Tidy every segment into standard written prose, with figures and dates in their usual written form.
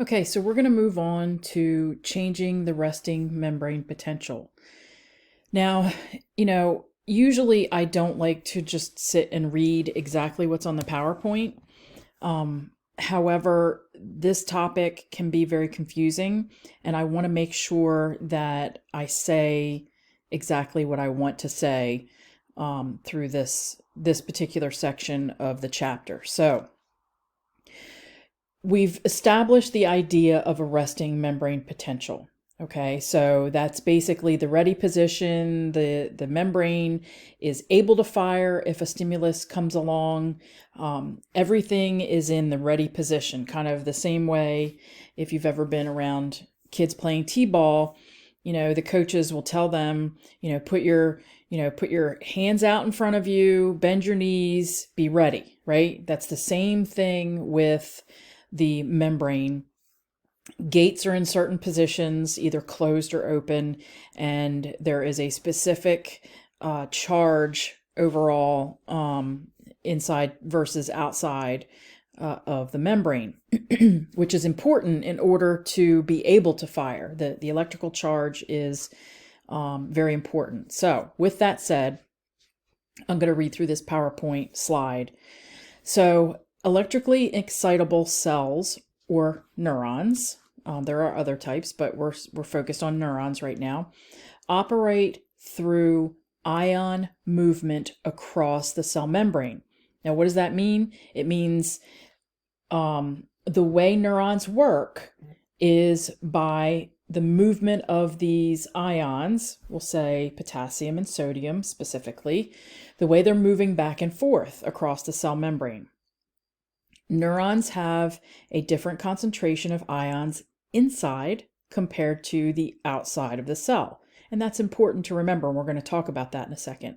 Okay, so we're going to move on to changing the resting membrane potential. Now, usually I don't like to just sit and read exactly what's on the PowerPoint. However, this topic can be very confusing, and I want to make sure that I say exactly what I want to say through this particular section of the chapter. So, we've established the idea of a resting membrane potential. Okay, so that's basically the ready position. The membrane is able to fire if a stimulus comes along. Everything is in the ready position, kind of the same way if you've ever been around kids playing t-ball. The coaches will tell them, put your hands out in front of you, bend your knees, be ready, right? That's the same thing with the membrane. Gates are in certain positions, either closed or open, and there is a specific charge overall inside versus outside of the membrane, which is important in order to be able to fire. The electrical charge is very important. So with that said, I'm going to read through this PowerPoint slide. So electrically excitable cells, or neurons, there are other types, but we're focused on neurons right now, operate through ion movement across the cell membrane. Now, what does that mean? It means the way neurons work is by the movement of these ions, we'll say potassium and sodium specifically, the way they're moving back and forth across the cell membrane. Neurons have a different concentration of ions inside compared to the outside of the cell. And that's important to remember, and we're going to talk about that in a second.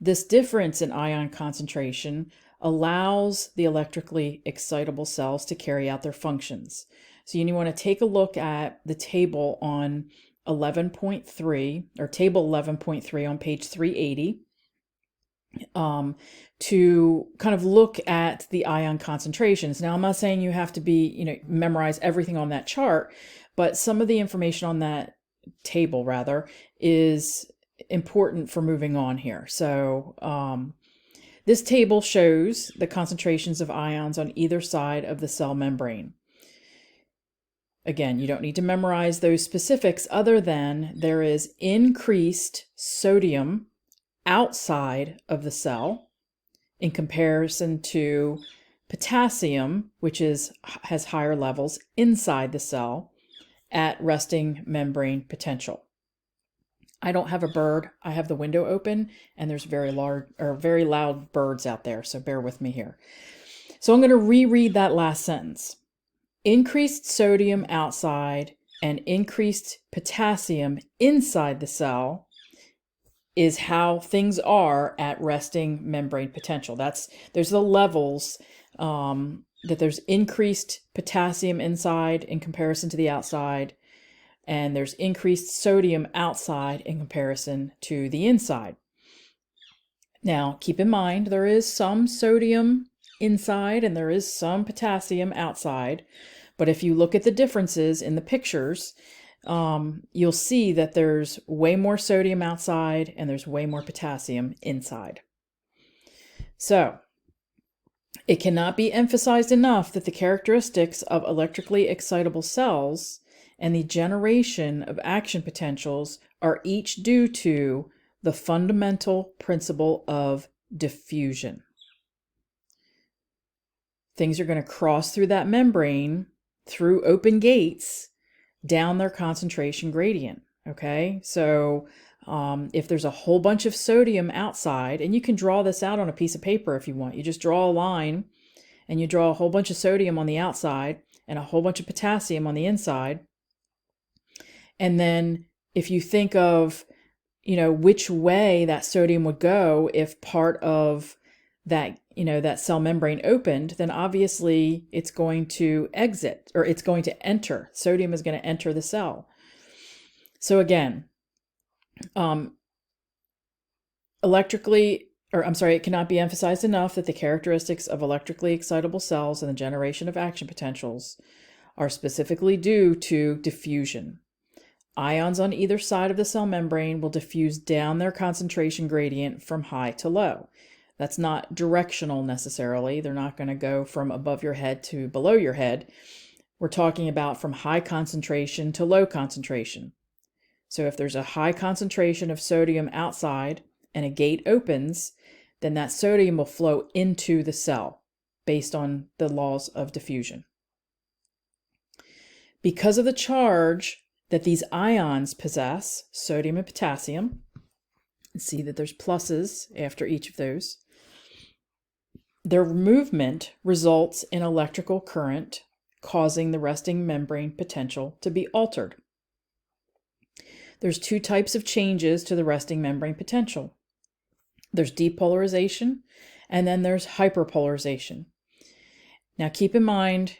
This difference in ion concentration allows the electrically excitable cells to carry out their functions. So you want to take a look at the table on 11.3, or table 11.3 on page 380. To kind of look at the ion concentrations. Now, I'm not saying you have to memorize everything on that chart, but some of the information on that table, rather, is important for moving on here. So, this table shows the concentrations of ions on either side of the cell membrane. Again, you don't need to memorize those specifics other than there is increased sodium outside of the cell in comparison to potassium, which has higher levels inside the cell at resting membrane potential. I don't have a bird. I have the window open, and there's very loud birds out there, so bear with me here. So I'm going to reread that last sentence. Increased sodium outside and increased potassium inside the cell is how things are at resting membrane potential. There's the levels, that there's increased potassium inside in comparison to the outside, and there's increased sodium outside in comparison to the inside. Now, keep in mind, there is some sodium inside and there is some potassium outside, but if you look at the differences in the pictures, you'll see that there's way more sodium outside and there's way more potassium inside. So, it cannot be emphasized enough that the characteristics of electrically excitable cells and the generation of action potentials are each due to the fundamental principle of diffusion. Things are going to cross through that membrane through open gates down their concentration gradient. Okay, so if there's a whole bunch of sodium outside, and you can draw this out on a piece of paper if you want, you just draw a line and you draw a whole bunch of sodium on the outside and a whole bunch of potassium on the inside. And then if you think of, which way that sodium would go if part of that, that cell membrane opened, then obviously it's going to exit, or it's going to enter. Sodium is going to enter the cell. So again, it cannot be emphasized enough that the characteristics of electrically excitable cells and the generation of action potentials are specifically due to diffusion. Ions on either side of the cell membrane will diffuse down their concentration gradient from high to low. That's not directional necessarily. They're not going to go from above your head to below your head. We're talking about from high concentration to low concentration. So if there's a high concentration of sodium outside and a gate opens, then that sodium will flow into the cell based on the laws of diffusion. Because of the charge that these ions possess, sodium and potassium, see that there's pluses after each of those, their movement results in electrical current, causing the resting membrane potential to be altered. There's two types of changes to the resting membrane potential. There's depolarization, and then there's hyperpolarization. Now keep in mind,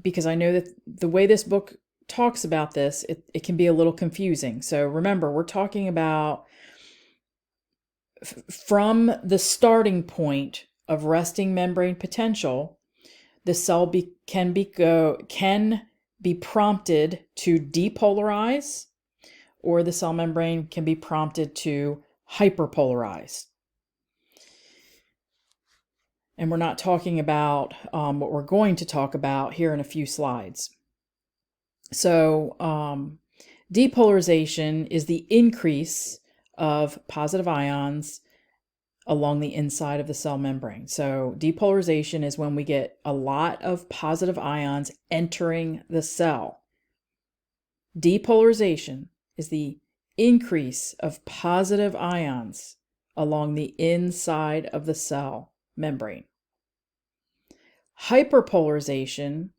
because I know that the way this book talks about this, it can be a little confusing. So remember, we're talking about from the starting point of resting membrane potential, the cell can be prompted to depolarize, or the cell membrane can be prompted to hyperpolarize. And we're not talking about what we're going to talk about here in a few slides. So depolarization is the increase of positive ions along the inside of the cell membrane. So depolarization is when we get a lot of positive ions entering the cell. Depolarization is the increase of positive ions along the inside of the cell membrane. Hyperpolarization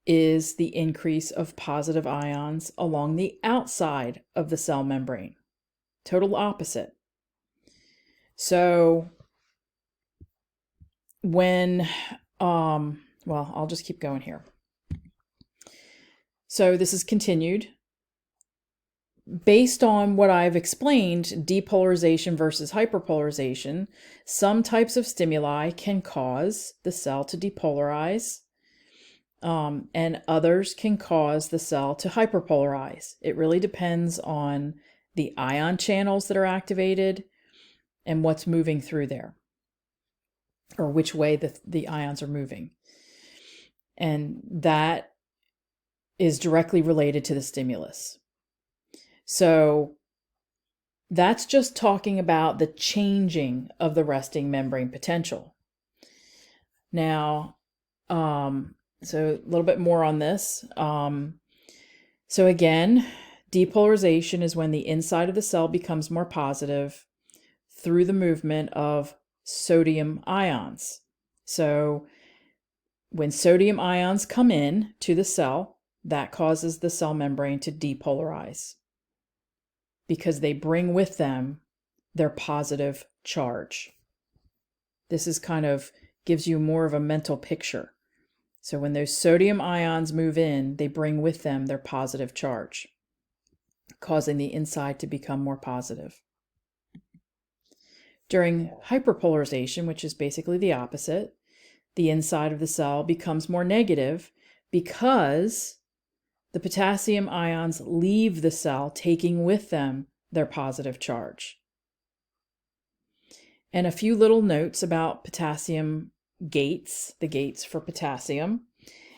is the increase of positive ions along the outside of the cell membrane. Total opposite. So when, well, I'll just keep going here. So this is continued. Based on what I've explained, depolarization versus hyperpolarization, some types of stimuli can cause the cell to depolarize, and others can cause the cell to hyperpolarize. It really depends on the ion channels that are activated and what's moving through there, or which way the ions are moving. And that is directly related to the stimulus. So that's just talking about the changing of the resting membrane potential. Now, so a little bit more on this. So again, depolarization is when the inside of the cell becomes more positive through the movement of sodium ions. So when sodium ions come in to the cell, that causes the cell membrane to depolarize, because they bring with them their positive charge. This is kind of gives you more of a mental picture. So when those sodium ions move in, they bring with them their positive charge, causing the inside to become more positive. During hyperpolarization, which is basically the opposite, the inside of the cell becomes more negative because the potassium ions leave the cell, taking with them their positive charge. And a few little notes about potassium gates, the gates for potassium,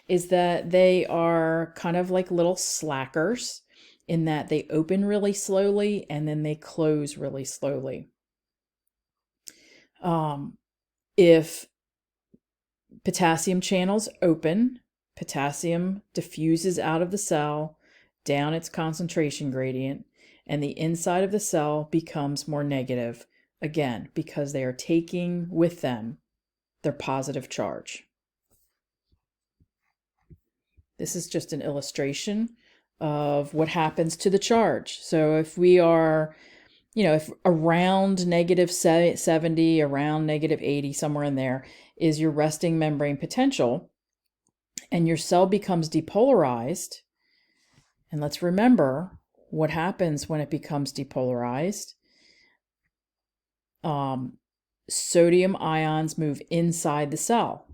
is that they are kind of like little slackers in that they open really slowly and then they close really slowly. If potassium channels open, potassium diffuses out of the cell down its concentration gradient, and the inside of the cell becomes more negative, again, because they are taking with them their positive charge. This is just an illustration of what happens to the charge. So if we are, if around negative 70, around negative 80, somewhere in there is your resting membrane potential, and your cell becomes depolarized, and let's remember what happens when it becomes depolarized. Sodium ions move inside the cell.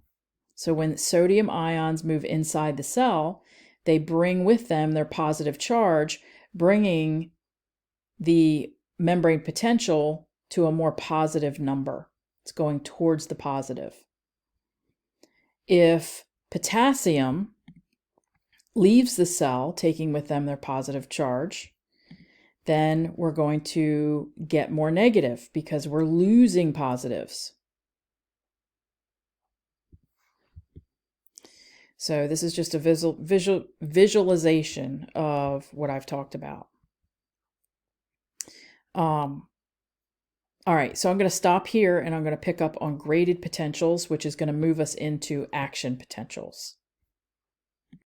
So when sodium ions move inside the cell, they bring with them their positive charge, bringing the membrane potential to a more positive number. It's going towards the positive. If potassium leaves the cell, taking with them their positive charge, then we're going to get more negative because we're losing positives. So this is just a visualization of what I've talked about. All right, so I'm going to stop here and I'm going to pick up on graded potentials, which is going to move us into action potentials.